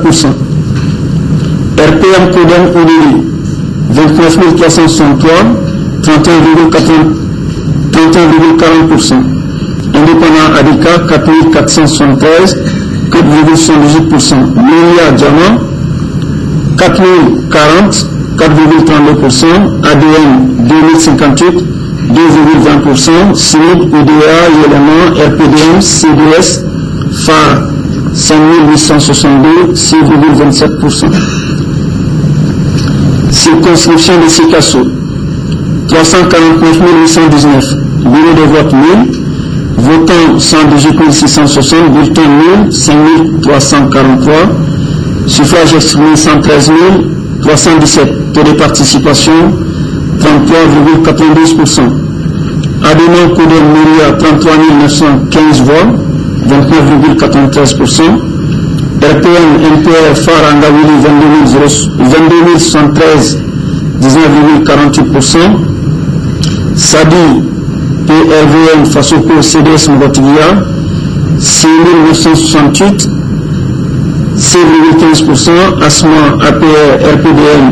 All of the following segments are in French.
18%. RPM Codem Oudéli, 29 363, 31,40%. Indépendant Adika, 4 473, 4,78%. Melia Diamant, 4 040, 4,32%. ADN, 2058, 2,20%. SINID, UDA, Yélément, RPDM, CDS, FAR, 5862, 6,27%. Circonscription de Sikasso, 349 819, bureau de vote 1000, votants 118 660, bulletins 1000, 5343, suffrage exprimé 113 317, taux de participation 33,92%. Adément Codem Melia, 33 915 voix, 29,93%. RPM NPR FAR Angawili, 22 073, 19,48%. SADI PRVM Fasoko CDS Mbotigia, 6 968, 6,15%. ASMA APR RPDM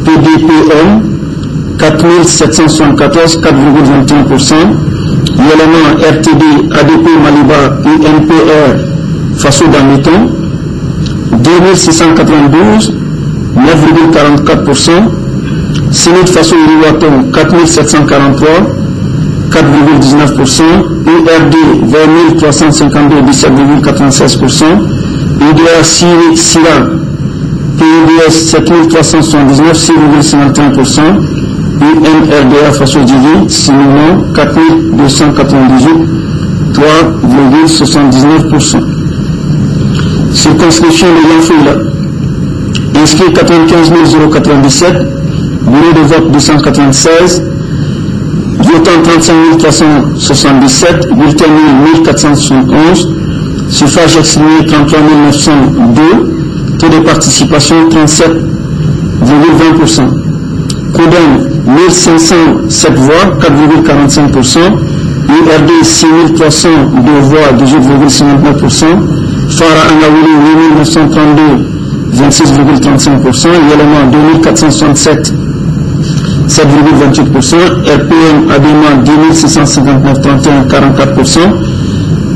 PDPM, 4 774, 4,21%. Yélément RTD ADP Maliba UNPR Faso Damiton, 2692, 9,44%. Sinid Faso Iriwaton, 4743, 4,19%. URD 20 352, 17,96%. UDA Sira PUDS 7379, 6,51%. UNRDA Faso Divi, Simon 4298, 3,79%. Circonscription de Yanfouila, inscrit 95 097, bureau de vote 296, votant 35 377, bulletin 1471, suffrage exprimé 33 902, taux de participation 37,20%. Codem 1507 voix, 4,45%. URD 6302 voix, 18,59%. Fara Angawili 8932, 26,35%. Yélément 2467, 7,28%. RPM Adéma 10659, 31, 44%.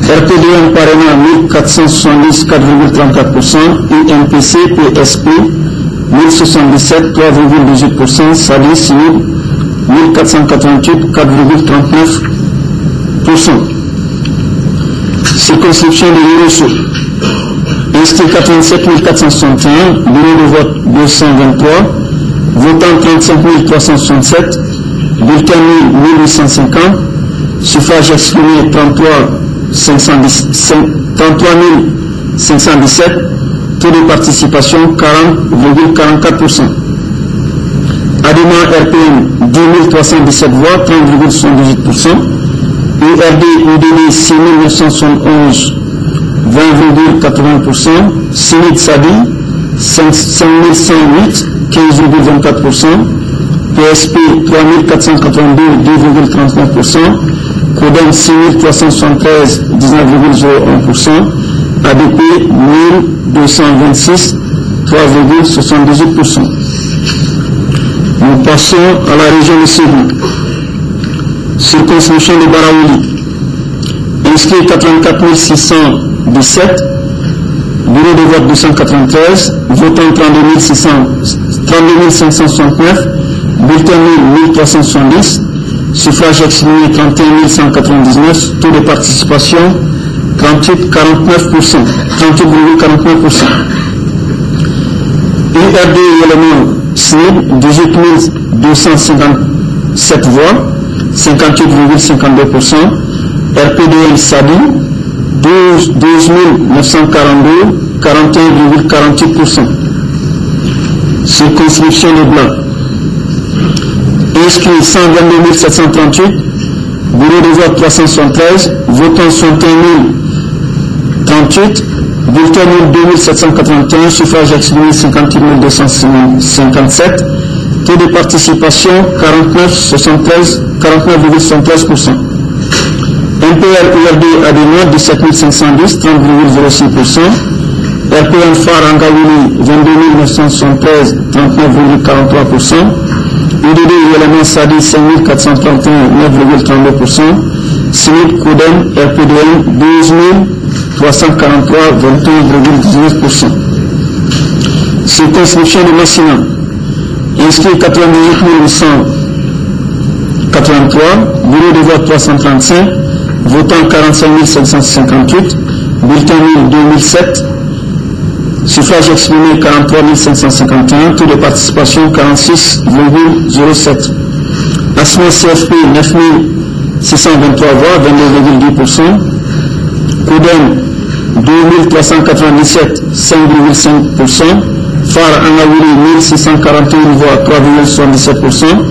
RPDM Parena 1470, 4,34%. UNPC PSP 1077, 3,18%. SADI SINID 1488, 4,39%. Circonscription de Yorosso, inscrit 87 461, bureau de vote 223, votant 35 367, bulletin 1850, suffrage exprimé 33 517, taux de participation 40,44%. Adéma RPM 10 317 voix, 30,78%. URD UDD 6 971, 20,80%. Sinid Sadi 5108, 15,24%. PSP 3482, 2,39%. Codem 6373, 19,01%. ADP 1226, 3,78%. Nous passons à la région de Ségou. Circonscription de Baraouli, inscrit 84 617, bureau de vote 293, votant 32 569, bulletin 1370, suffrage exprimé 31 199, taux de participation 38,49%. URD Yélément SNID 18 257 voix, 58,52%. RPDM SADI 12 942, 41,48%. Circonscription de Blanc, inscrit 122 738, bureau de vote 373, votant 61 038, bulletin 2781, suffrage exprimé 58 257, taux de participation 49,73%. NPR URD Adéma 17 510, 30,06%. RPM Phare Angaouli 22 973, 39,43%. UDD Yélément Sadi 5431, 9,32%. SMIC Koudem RPDM 12 343, 21,19%. Circonscription de Massina, inscrit 98 883, bureau de vote 335, votant 45 758, bulletin nul 2007, suffrage exprimé 43 551, taux de participation 46,07. Asma CFP 9 623 voix, 22,10%. Koudem 2397, 5,5%. Phare Angaouli 1641 voix, 3,77%.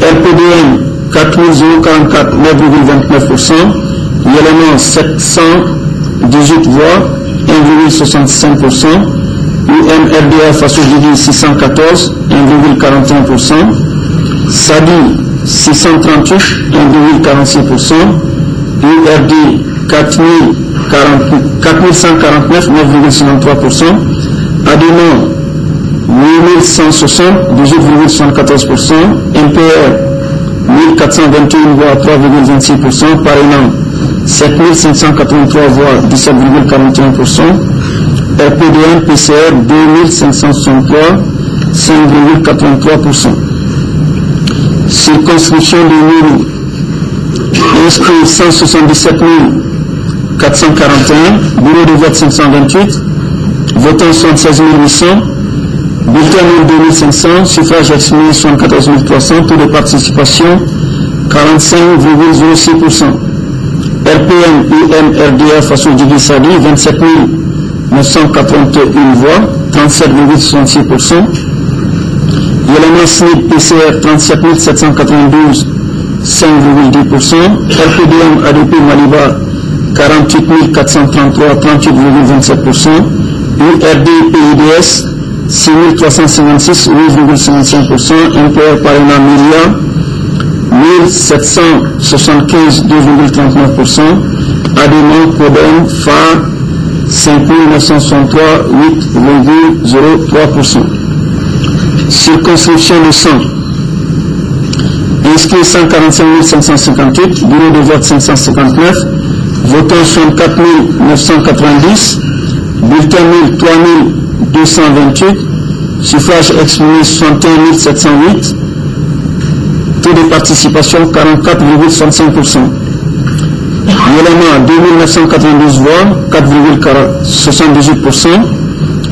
RPDM 4044, 9,29%. Yélément 718 voix, 1,65%. UMRDF Assoudjidi 614, 1,41%. SADI 638, 1,46%. URD 4149, 9,53%. ADEMO 8160, 18,74%. MPR 1421 voix, 3,26%. Parrainant 7583 voix, 17,41%. RPDM PCR 2563, 5,83%. Circonscription de Nîmes, inscrit 177 441, bureau de vote 528, votant 76 800, bulletin nul 2500, suffrage exprimé 74 300, taux de participation 45,06%. RPM UMRDF Assoudjidi Sadi 27 981 voix, 37,66%. Yélément SNID PCR 37 792, 5,10%. RPDM ADP Maliba 48 433, 38,27%. URD PIDS 6 356, 8,55%. MPR Parrainant Milia 1775, 2,39%. ADEMO Koudem Phare 5 963, 8,03%. Circonscription de sang, inscrit 145 558, bureau de vote 559, votant 64 990, bulletin nul 3228, suffrage exprimé 61 708, taux de participation 44,65%. Yélément 2992 voix, 4,78%.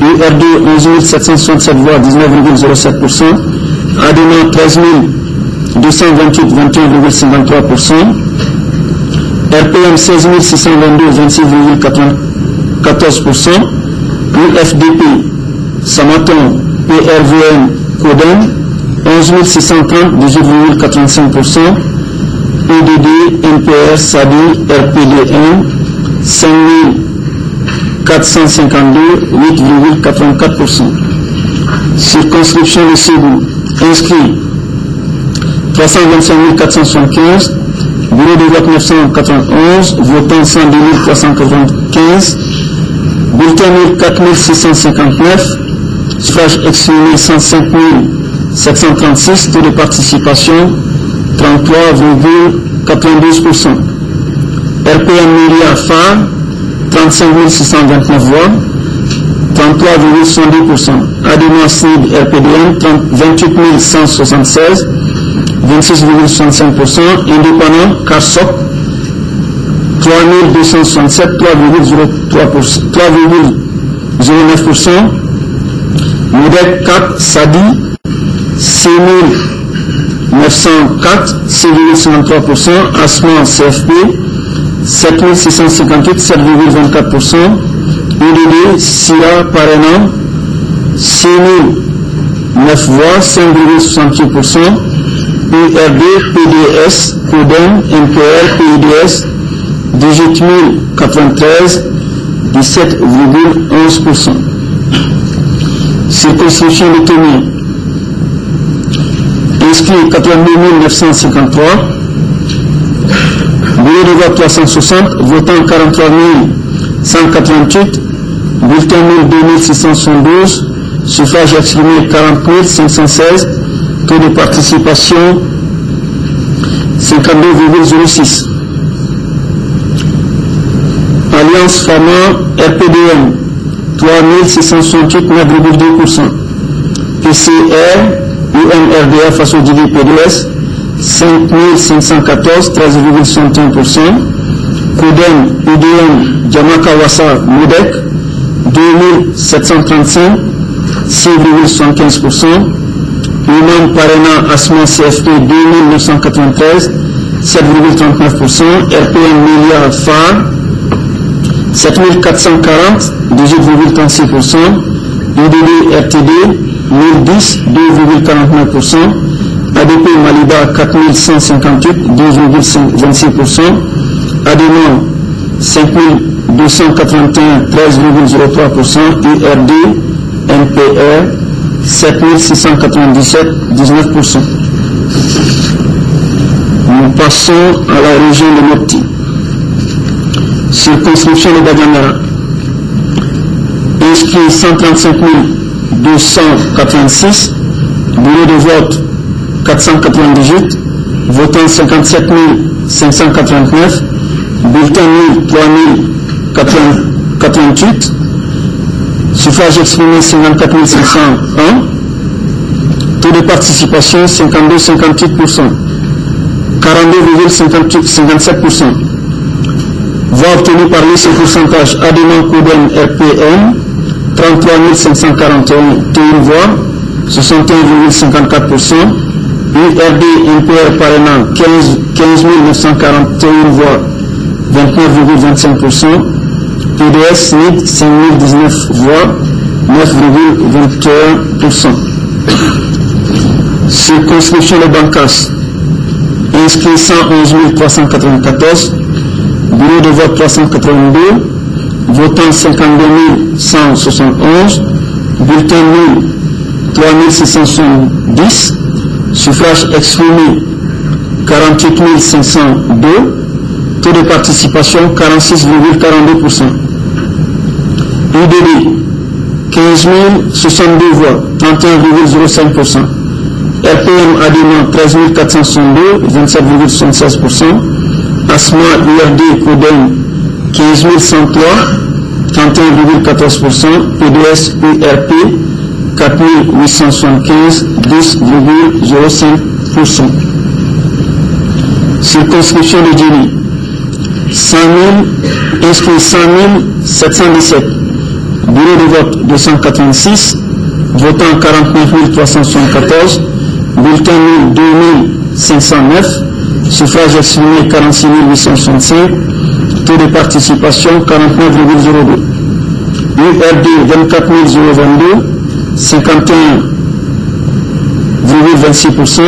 URD 11 767 voix, 19,07%. ADEMO 13 228, 21,53%. RPM 16 622, 26,14%. UFDP Samaton PRVM Koudem 11 630, 18,85%. UDD MPR Sadi RPDM 5 452, 8,84%. Circonscription de Ségou, inscrit 325 475, bureau de vote 991, votant 102 395, bulletin nul 4 659, suffrage exprimé 105 736, taux de participation 33,92%. RPM Milia Phare 35 629 voix, 33,70%. ADEMO SNID RPDM 28 176, 26,65%. Indépendant CARSOC 3267, 3,09%. Modèle 4 SADI 6904, 6,53%. ASMA CFP 7658, 7,24%. UDD SIA Parrainant 6009 voix, 5,68%. URD PDS Koudem MPR PIDS 18 093, 17,11%. Circonscription de Témy, inscrit 82 953, bureau de vote 360, votant 43 188, Bulletin nul 2672, suffrage exprimé 40 516, taux de participation 52,06. Alliance Pharma RPDM 3668, 9,2%. PCR UMRDA face au PDS 5514, 13,61%. Codem UDM Jamakawasa Modec 2735, 6,75%. Human Parena Asman CFP 2993, 7,39%. RPM Milliard FAR 7440, 18,36%. UDD RTD 1010, 2,49%. ADP Maliba 4158, 12,26%. ADEMA 5281, 13,03%. URD NPR 7697, 19%. Nous passons à la région de Mopti. Circonscription de Bagamara. Inscrit 135 286. Bureau de vote 498. Votant 57 589. Bulletin nul 3088. Suffrage exprimé 54 501. Taux de participation 52,58%. 42,57%. Voix obtenues par liste et pourcentage. Adéman Codem RPM 33 541 voix, 61,54%. URD NPR Parena 15 941 voix, 29,25%. PDS NID 5019 voix, 9,21%. Circonscription de Bancas. Inscrit 111 394. Bureau de vote 382. Votant 52 171. Bulletin nul 3670. Suffrage exprimé 48 502. Taux de participation 46,42%. UDD 15 062 voix, 31,05%. RPM Adéman 13 462, 27,76%. ASMA URD Codem 15 103, 31,14%. PDS URP 4 875, 10,05%. Circonscription de Djeni. 100 000, inscrits 100 717. Bureau de vote 286. Votant 49 374. Bulletin nul 2509. Suffrage exprimé 46 865. Taux de participation 49,02. URD 24 022. 51,26%.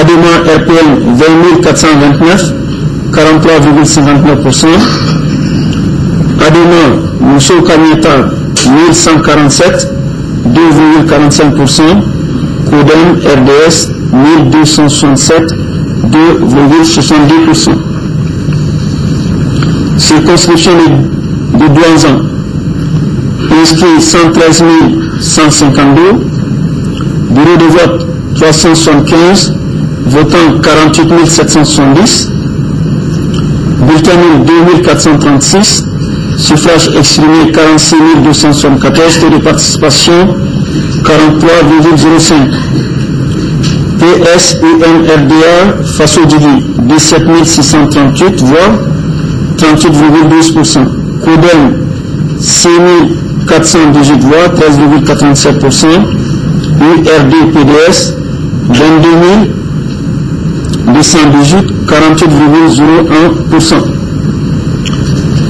Adéma RPM 20 429. 43,59%. Adéma Mousso Kamieta 1147, 2,45%. Codem RDS 1267, 2,70%. Circonscription de Douanzan. Inscrit 113 152. Bureau de vote 375. Votant 48 770. Bulletin nul 2436. Suffrage exprimé 46 274. Taux de participation 43,05. PS UMRDA Faso Dili 17 638 voix, 38,12%. Codem 6 418 voix, 13,87%. URD PDS 22 218, 48,01%.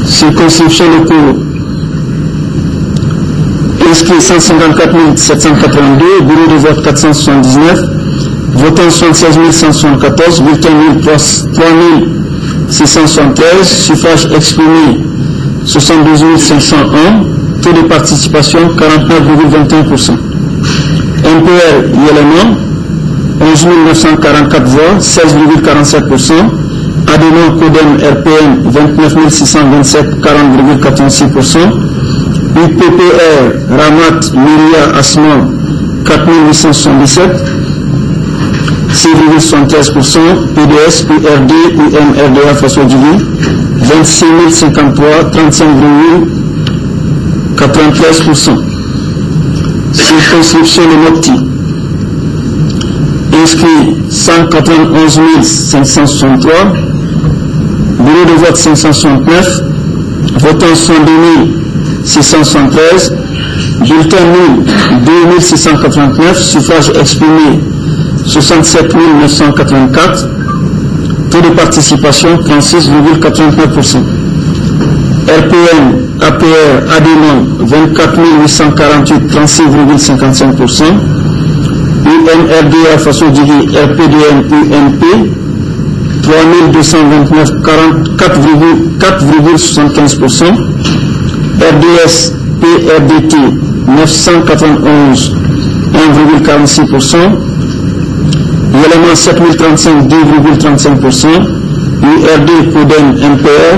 Circonscription de Kourou. Inscrit 154 782, bureau de vote 479, votant 76 174, bulletin nul 3 673, suffrage exprimé 72 501, taux de participation 49,21%. MPR Yélément 11 944 voix, 16,47%. Adénon, Codem, RPM, 29 627, 40,86%. UPPR, Ramat, Myria, Asman, 4877, 6,73%. PDS, URD, UMRDA, François Djili, 26 053, 35,93%. Circonscription de Mopti, inscrit 191 563, bureau de vote 569, votants 102 673, bulletin nul 2689, suffrage exprimé 67 984, taux de participation 36,89%. RPM, APR, Adénon 24 848, 36,55%. UMRDA, Faso Djili, RPDM, UMP 3229, 4,75%. RDS, PRDT 991, 1,46%. Élément 7035, 2,35%. URD, Codem, MPR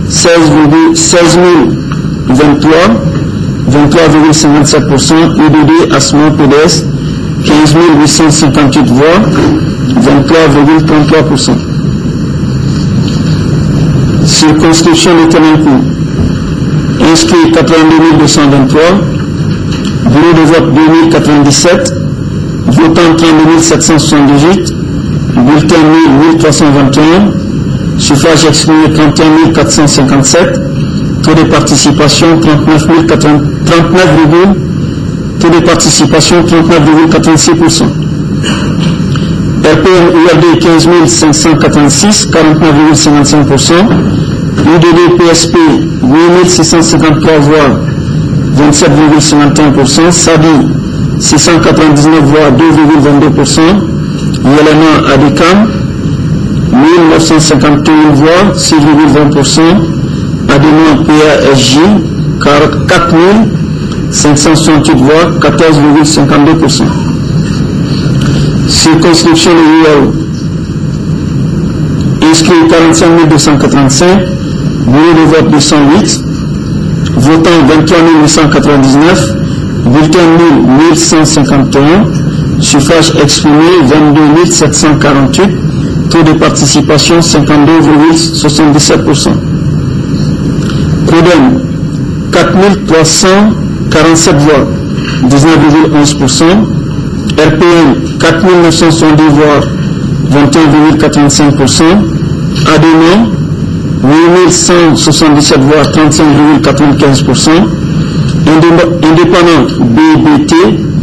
16 023, 23,57%. UDD, Asman, PDS 15 858 voix, 23,33%. Circonscription de Temenkou, inscrit 82 223, bureau de vote 2097, votant 32 778, bulletin nul 1321, suffrage exprimé 31 457, taux de participation 39,86%. RPM URD 15 586, 49,55%. UDD PSP 8 653 voix, 27,51%. SADI 699 voix, 2,22%. YLMA ADECAM 1951 voix, 6,20%. Adénon PASJ 4 568 voix, 14,52%. Circonscription de Yao, inscrit 45 285, bureau de vote 208, votant 23 899, bulletin nul 1151, suffrage exprimé 22 748, taux de participation 52,77%. Codem 4347 voix, 19,11%. RPM 4962 voix, 21,85%. Adénon 8177 voix, 35,95%. Indépendant BBT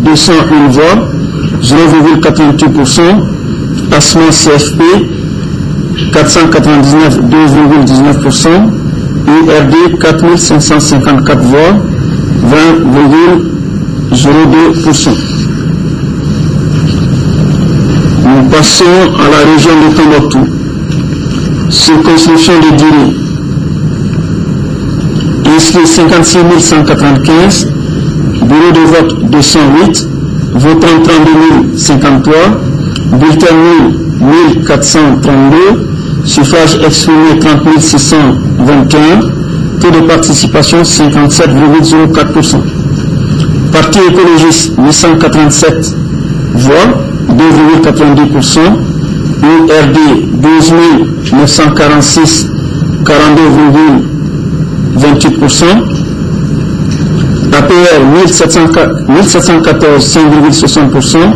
201 voix, 0,88%. Asman CFP 499, 2,19%. URD 4554 voix, 20,02%. Nous passons à la région de Tombouctou. Circonscription de Diri. Inscrit 56 195, bureau de vote 208, votant 32 053, bulletin nul 1432, suffrage exprimé 30 621, taux de participation 57,04%. Parti écologiste 887 voix, 2,82%. URD 12 946, 42,28%. APR 1714, 5,60%.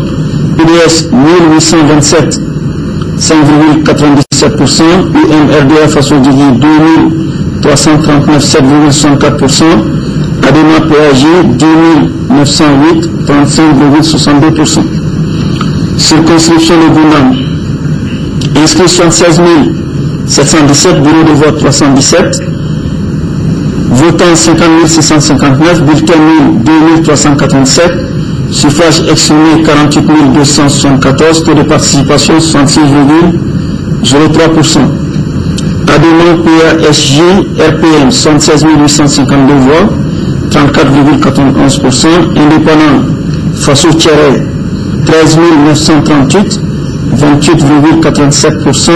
PDS 1827, 5,97%. UMRDA Faso Djili 2339, 7,64%. ADEMA PAJ 10 908, 35,62%. Circonscription de Gounam, inscrit 76 717, bureau de vote 317, votant 50 659, bulletin nul 2387, suffrage exprimé 48 274, taux de participation 66,03%. Adénon PASJ RPM 76 852 voix, 34,91%. Indépendant Faso Thierry 13 938, 28,87%.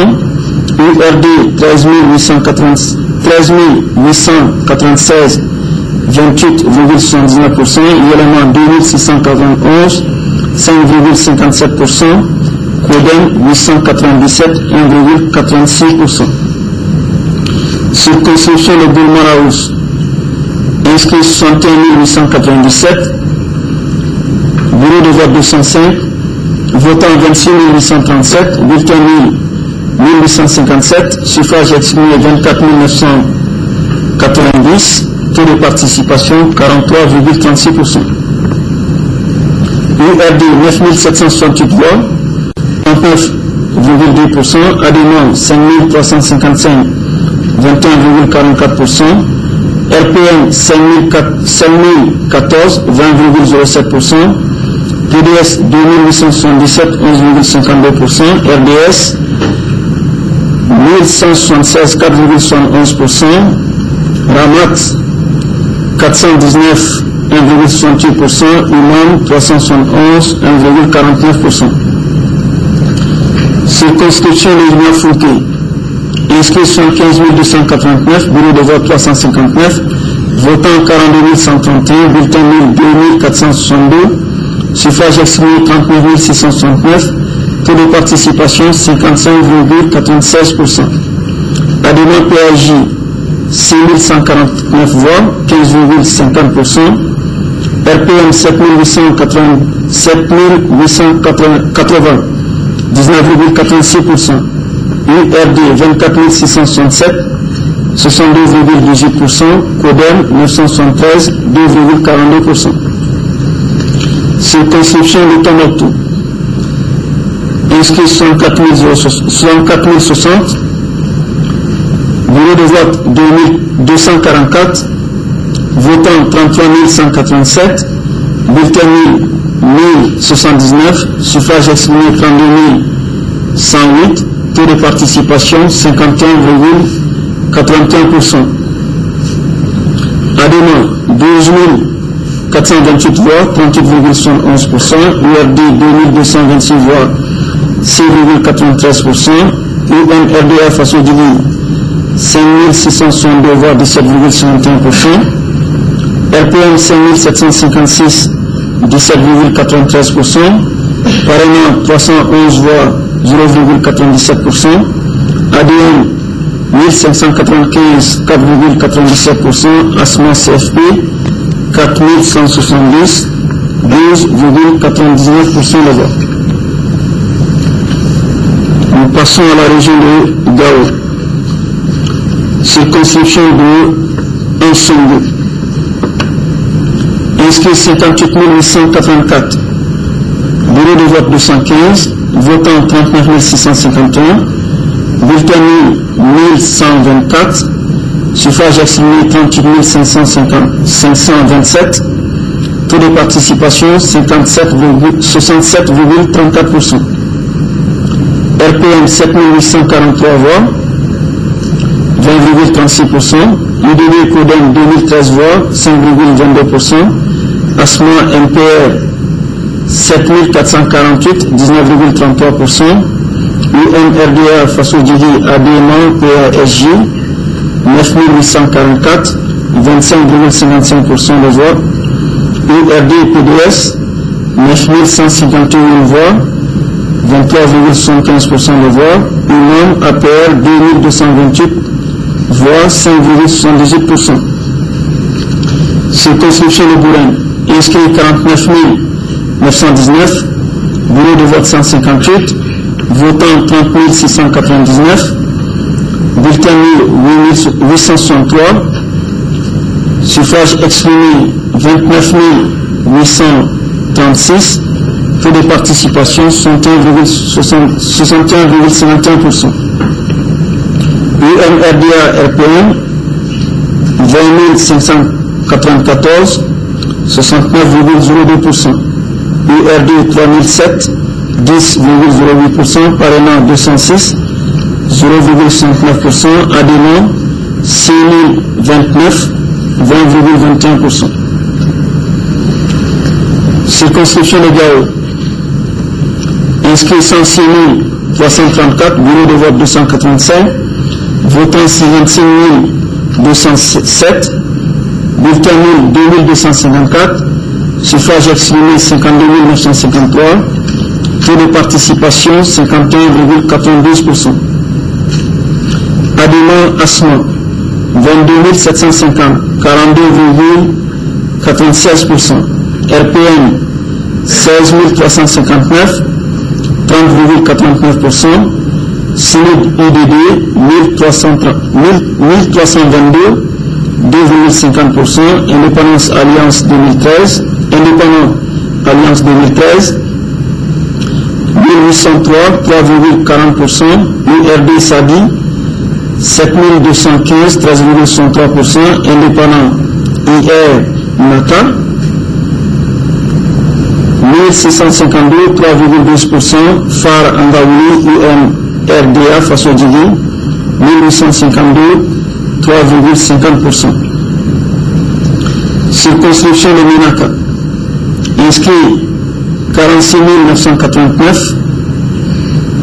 URD 13 28,79%, ILMA 2691, 5,57%, CODEM 897, 1,86%. Circonscription de Bourg-Maraous, inscrit 61 897, bureau de vote 205, votant 26 837, bulletin nul 1857, suffrage exprimé 24 990, taux de participation 43,36%. URD 9768 voix, 39,2%, ADEMAN 5355, 21,44%, RPM 5014, 20,07%, PDS 2877, 11,52%, RDS 1176, 4,71%, RAMAT 419, 1,68%, IMAM 371, 1,49%. Circonscription de Fouquet, inscrit 75 289, bureau de vote 359, votant 42 131, bulletin nul 2462, suffrage exprimé 39 669, taux de participation 55,96%. ADEMA PAJ 6149 voix, 15,50%. RPM 7880, 19,86%. URD 24 667, 62,18%. CODEM 973, 2,42%. Circonscription de Tombouctou, inscrit 64 060, bureau de vote 2244, votant 33 187, bulletin nul 1079, suffrage exprimé 32 108, taux de participation 51,81%. ADEMA 12 428 voix, 38,71%, URD 2226 voix, 6,93%, UMRDA façon divine 5662 voix, 17,51%, RPM 5756, 17,93%, Parlement 311 voix, 0,97%, ADM 1595, 4,97%, ASMA CFP 4170, 12,99% de voix. Nous passons à la région de Gao. Circonscription de Ansongo. Inscrit 58 884. Bureau de vote 215. Votant 39 651. Bulletin nul 1124. Suffrage exprimé 38 527. Taux de participation 67,34%. RPM 7843 voix, 20,36%. UDB CODEM 2013 voix, 5,22%. ASMA MPR 7448, 19,33%. UMRDA Faso Didi ADMA PASJ 9844, 25,55% de voix. URD PDS 9151 voix, 23,75% de voix. UMAM APR 2228 voix, 5,78%. Circonscription de Bourg, inscrit 49 919, bureau de vote 158, votant 30 699, bulletin nul 863, suffrage exprimé 29 836, taux de participation 61,51%. UMRDA RPM 20 594, 69,02%. URD 3007, 10,08%. Parlement 206, 0,59%. ADEMA 6029, 20,21%. Circonscription de Gao. Inscrits 106 334, bureau de vote 285, votants 56 207, bulletin nul 2254, suffrage exprimé 52 953, taux de participation 51,92%. Adhérents ASMA 22 750, 42,96%. RPM 16 359, 30,89%. SINID UDD 1322, 2,50%. Indépendance Alliance 2013, Indépendant Alliance 2013, 1803, 3,40%. URD SADI 7215, 13,63%. Indépendant IR NATA 1652, 3,12%. FAR Angaouli UMRDA Faso Djigi 1852, 3,50%. Circonscription de Minaka. Inscrit 46 989,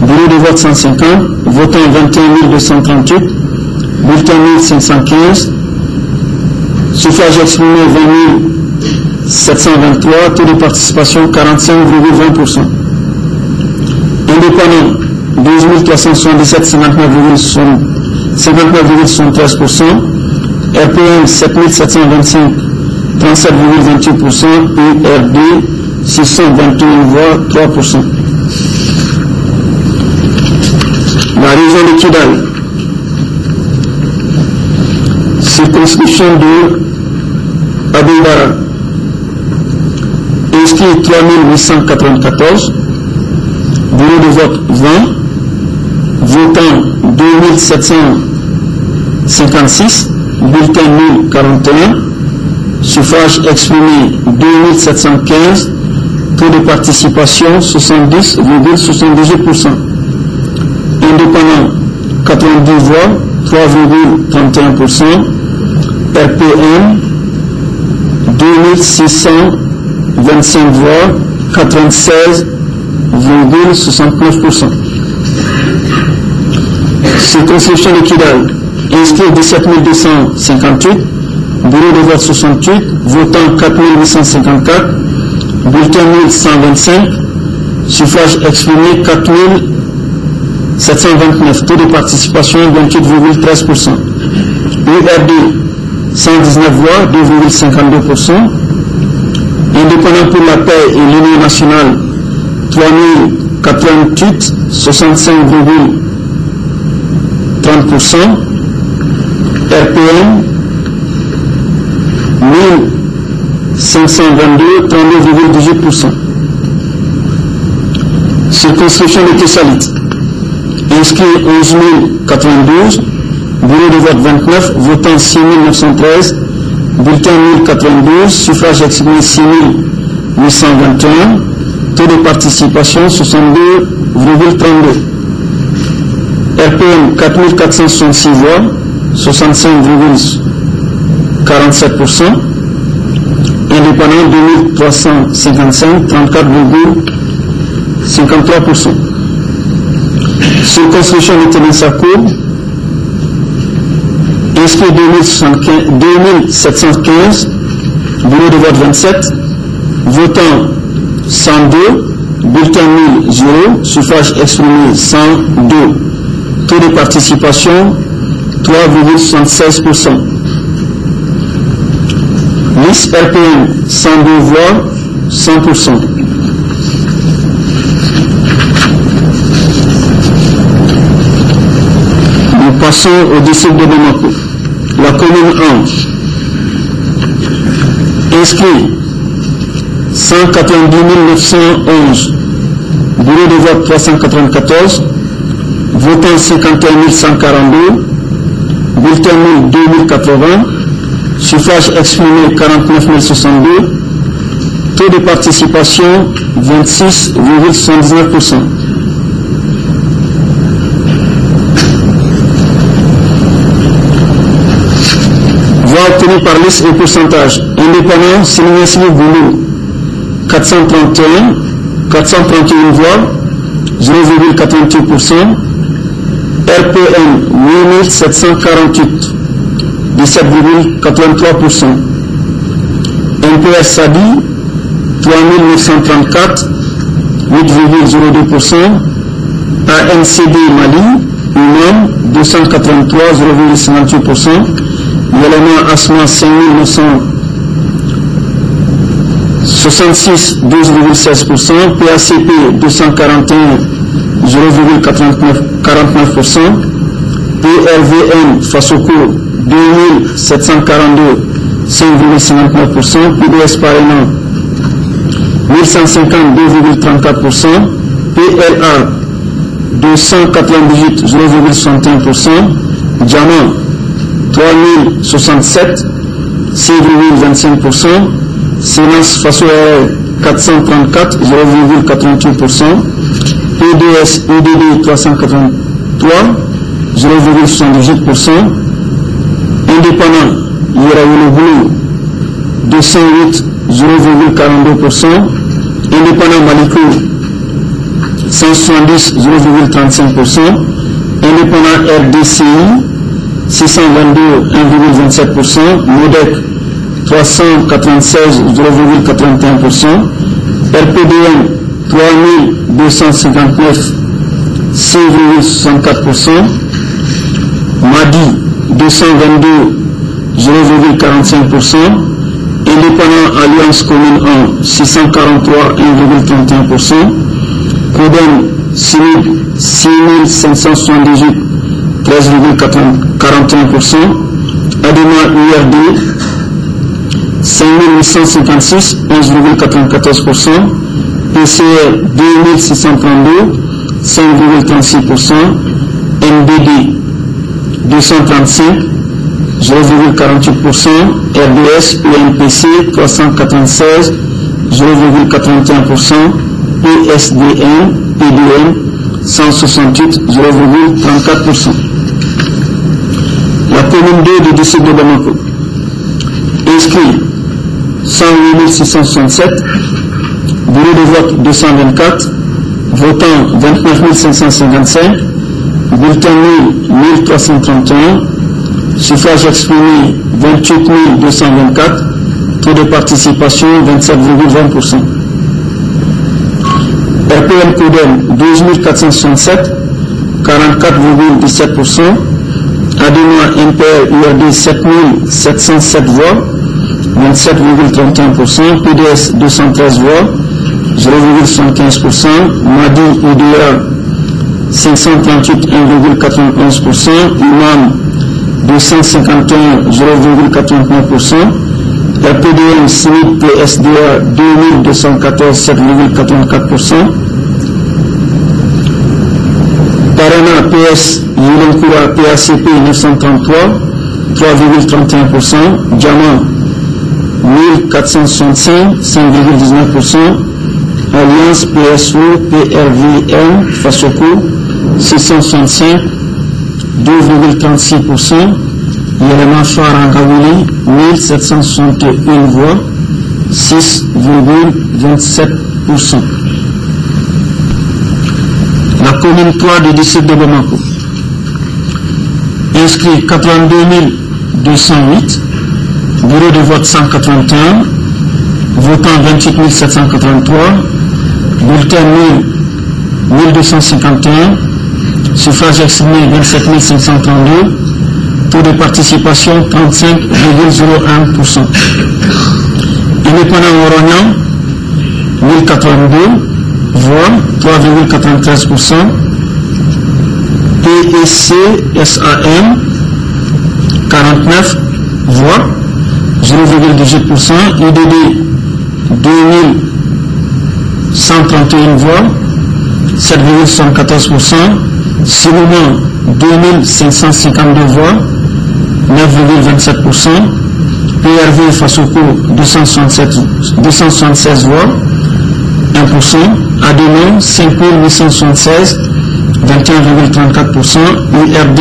bureau de vote 150, votant 21 238, bulletin 1515, suffrage exprimé 20 723, taux de participation 45,20%. Indépendant 12 377, 59,73%. RPM 7725, 37,28%. URD 621 voix, 3%. La région de Kidal. Circonscription de Aboumbara. Inscrit 3894, bureau de vote 20, votant 2756, bulletin nul 41, suffrage exprimé 2715, taux de participation 70,78%. Indépendant 90 voix, 3,31%. RPM 2625 voix, 96,69%. Circonscription de Kidal. Inscrit 17 258, bureau de vote 68, votant 4854, bulletin nul 125, suffrage exprimé 4729, taux de participation 28,13%. URD 119 voix, 2,52%. Indépendant pour la paix et l'Union nationale 3088, 65,30%. RPM 1522, 32,18%. Circonscription de Tessalit. Inscrit 11 092, bureau de vote 29, votant 6 913, bulletin 1092, suffrage exprimé 6 821, taux de participation 62,32. RPM 4466 voix, 65,47%. Indépendant 2355, 34,53%. Circonscription de Ténésacourt. Inscrit 2715, bureau de vote 27, votant 102, bulletin nul 0, suffrage exprimé 102, taux de participation 3,76%. Liste RPM 102 voix, 100%. Nous passons au district de Bamako. La commune 1. Inscrit 190 911. Bureau de vote 394. Votant 51 142. Bulletin nul 2080. Suffrage exprimé 49 062. Taux de participation 26,79%. Voix obtenues par liste et pourcentage. Indépendant, Sénégal Boulou 431 voix. 0,88%, RPM 8748, 17,83%, NPS Sadi 3934, 8,02%, ANCD Mali, UNAM 283, 0,58%, Yéléma Asma 5966, 12,16%, PACP 241, 0,49%, PLVN Fasoko 2742, 5,59%, PDS Parena 1150, 2,34%, PLA 298, 0,61%, Diamant 3067, 6,25%, Sinas Faso 434, 0,88%, PDS UDD 383, 0,78%, Indépendant Yeraoulou 208, 0,42%, Indépendant Maliko 170, 0,35%, Indépendant RDCI 622, 1,27%, MODEC 396, 0,81%, RPDM 3259, 6,64%, MADI 222, 0,45%, Indépendant Alliance Commune 1 643, 1,31%, CODEM 6578, 13,41%, ADEMA URD 5856, 11,94%, PCR 2632, 5,36%, MBD 235, 0,48%, RDS UNPC 396, 0,81%, PSDN PDM 168, 0,34%. La commune 2 du district de Bamako. Inscrit 108 667, bureau de vote 224, votant 29 555, bulletin nul 1331, suffrage exprimé 28 224, taux de participation 27,20%. RPM CODEM 12 467, 44,17%. ADEMA NPR URD 7707 voix, 27,31%. PDS 213 voix, 0,75%. MADI UDA 538, 1,91%. UNAM 251, 0,89%. RPDM SMIC PSDA 2214, 7,84%. Parana PS Yulenkoura PACP 933, 3,31%. Diamant 1465, 5,19%. Alliance PSO PRVM Fasoko 665, 2,36%. Yéléma Farangaouli 1761 voix, 6,27%. La commune 3 du district de Bamako. Inscrit 82 208, bureau de vote 181, votant 28 783, bulletin nul 1251, suffrage exprimé 27 532, taux de participation 35,01%. Indépendant Orognan 1082 voix, 3,93%. PEC SAM 49 voix, 0,18%. IDD 2131 voix, 7,74%. Silouman 2552 voix, 9,27%. PRV Fasoko 276 voix, 1%. ADEMA 5876, 21,34%. URD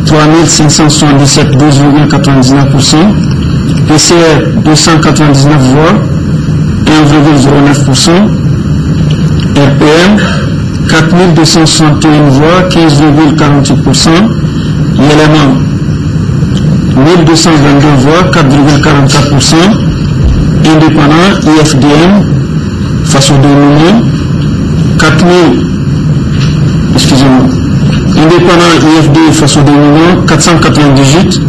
3577, 12,99%. PCR 299 voix, 1,09%. RPM 4261 voix, 15,48%. Yéléman, 1222 voix, 4,44%. Indépendant, IFDM, face au dominant, Indépendant IFD face au dominant, 498,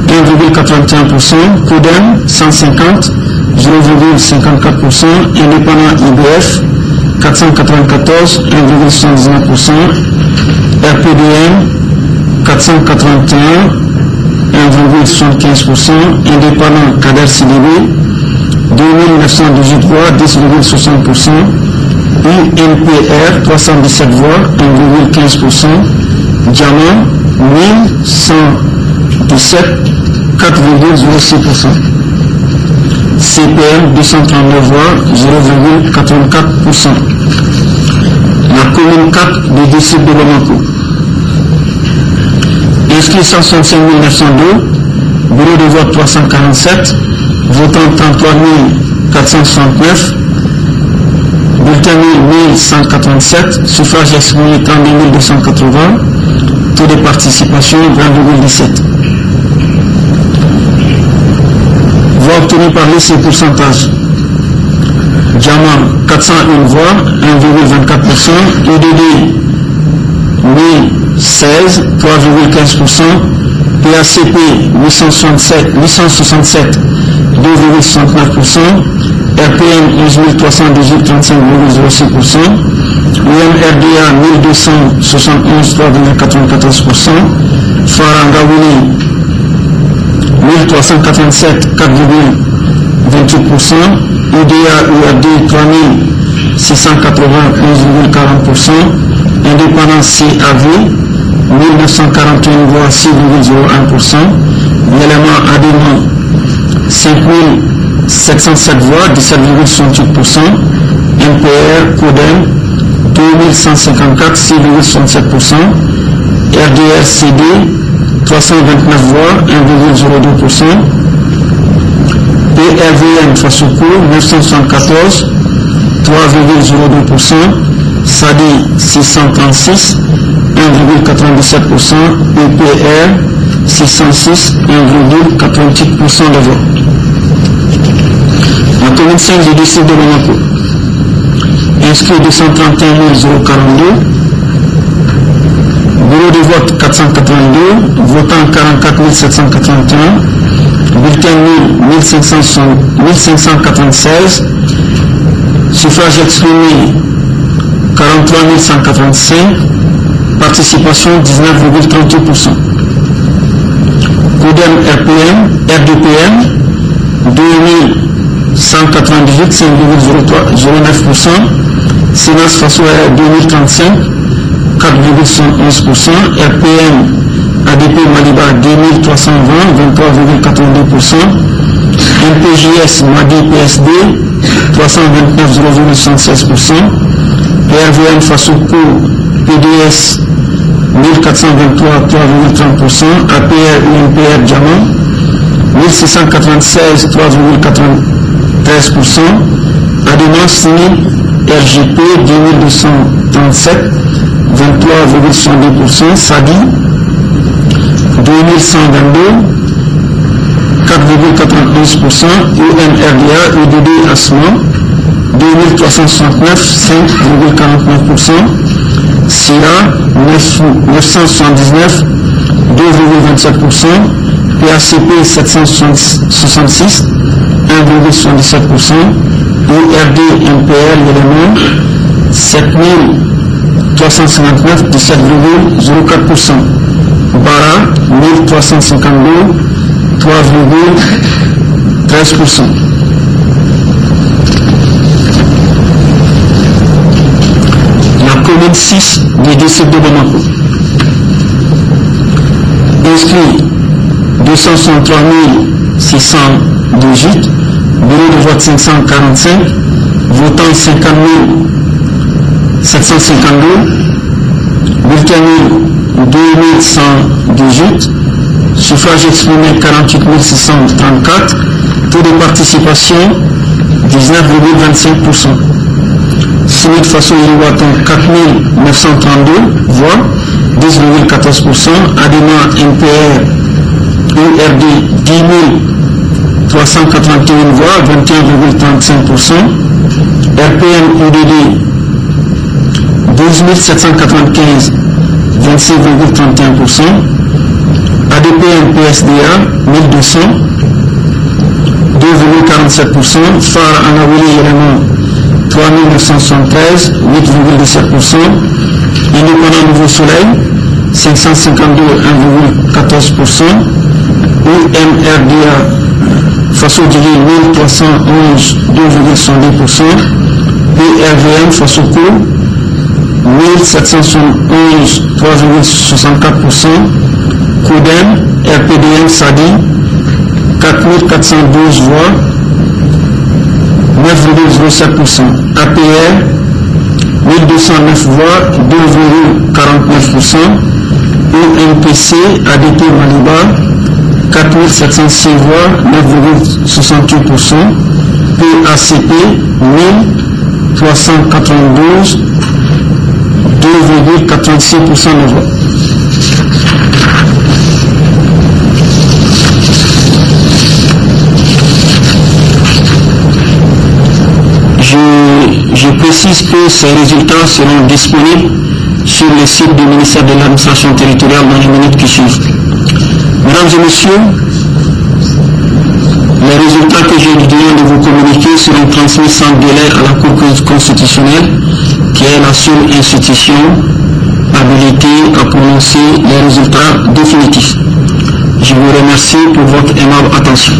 1,81%. CODEM, 150, 0,54%. Indépendant IBF, 494, 1,79%. RPDM, 481, 1,75%. Indépendant Kader CDB, 2918 voix, 10,60%. UNPR, 317 voix, 1,15%. Diamant, 1117, 4,06%. CPM, 239 voix, 0,84%. La commune 4 du district de Bamako. Inscrit 165 902, bureau de vote 347, votant 33 469, bulletin 1187, suffrage exprimé 32 280, taux de participation 20,17. Voix obtenues par les pourcentages. Diamant 401 voix, 1,24%, UDD 1016, 3,15%, PACP 867, 2,69%, RPM 11318, 35,06%, UMRDA 1271, 3,94%, Farangawini 1387, 4,28%, UDA URD 3680, 11,40%, Indépendance CAV 1941 voix, 6,01%, L'élément Adément 5707 voix, 17,68%, MPR CODEM 2154, 6,67%, RDR-CD 329 voix, 1,02%, PRVM Fasoko 974, 3,02%, SADI 636, 1,97%, UPR 606, 1,88% de voix. La commune 5 du district de Bamako. Inscrit 231 042. Bureau de vote 482. Votant 44 781. Bulletin nul 1596. Suffrage exprimé 43 185. Participation 19,38%. CODEM RPM, RDPM 2198, 5,09%. SENAS Faso 2035, 4,11%. RPM ADP Maliba 2320, 23,82%. MPJS Madi PSD 329, 0,76%. PRVM Fasoko PDS 1423, 3,30%. APR UNPR Diamant 1696, 3,93%. Adémence Sini RGP 10237, 23,62%. SADI 2122, 4,91%. UNRDA UDD ASMA 2369, 5,49%. SIRA 979, 2,27%. PACP 766, 1,77%. URD MPL l'élément 7359, 17,04%. BARA 1352, 3,13%. La commune 6 du district de Bamako. Inscrit 263 618, bureau de vote 545, votant 50 752, bulletin nul 2118, suffrage exprimé 48 634, taux de participation 19,25%. Simit Faso Iliwatan 4932 voix, 10,14%. Adema MPR URD 10 381 voix, 21,35%. RPM UDD 12 795, 26,31%. ADPM PSDA 1200, 2,47%. Phare Anawili Élément 3973, 8,17%. Indépendant Nouveau Soleil 552, 1,14%. UMRDA Faso Djili 1311, 2,62%. PRVM Faso Co 1771, 3,64%. CODEM RPDM Sadi 4412 voix, 9,07%. APR 1209 voix, 2,49%. UMPC ADP Maliba 4706 voix, 9,68%. PACP 1392, 2,86% de voix. Je précise que ces résultats seront disponibles sur le site du ministère de l'administration territoriale dans les minutes qui suivent. Mesdames et messieurs, les résultats que je viens de vous communiquer seront transmis sans délai à la Cour constitutionnelle, qui est la seule institution habilitée à prononcer les résultats définitifs. Je vous remercie pour votre aimable attention.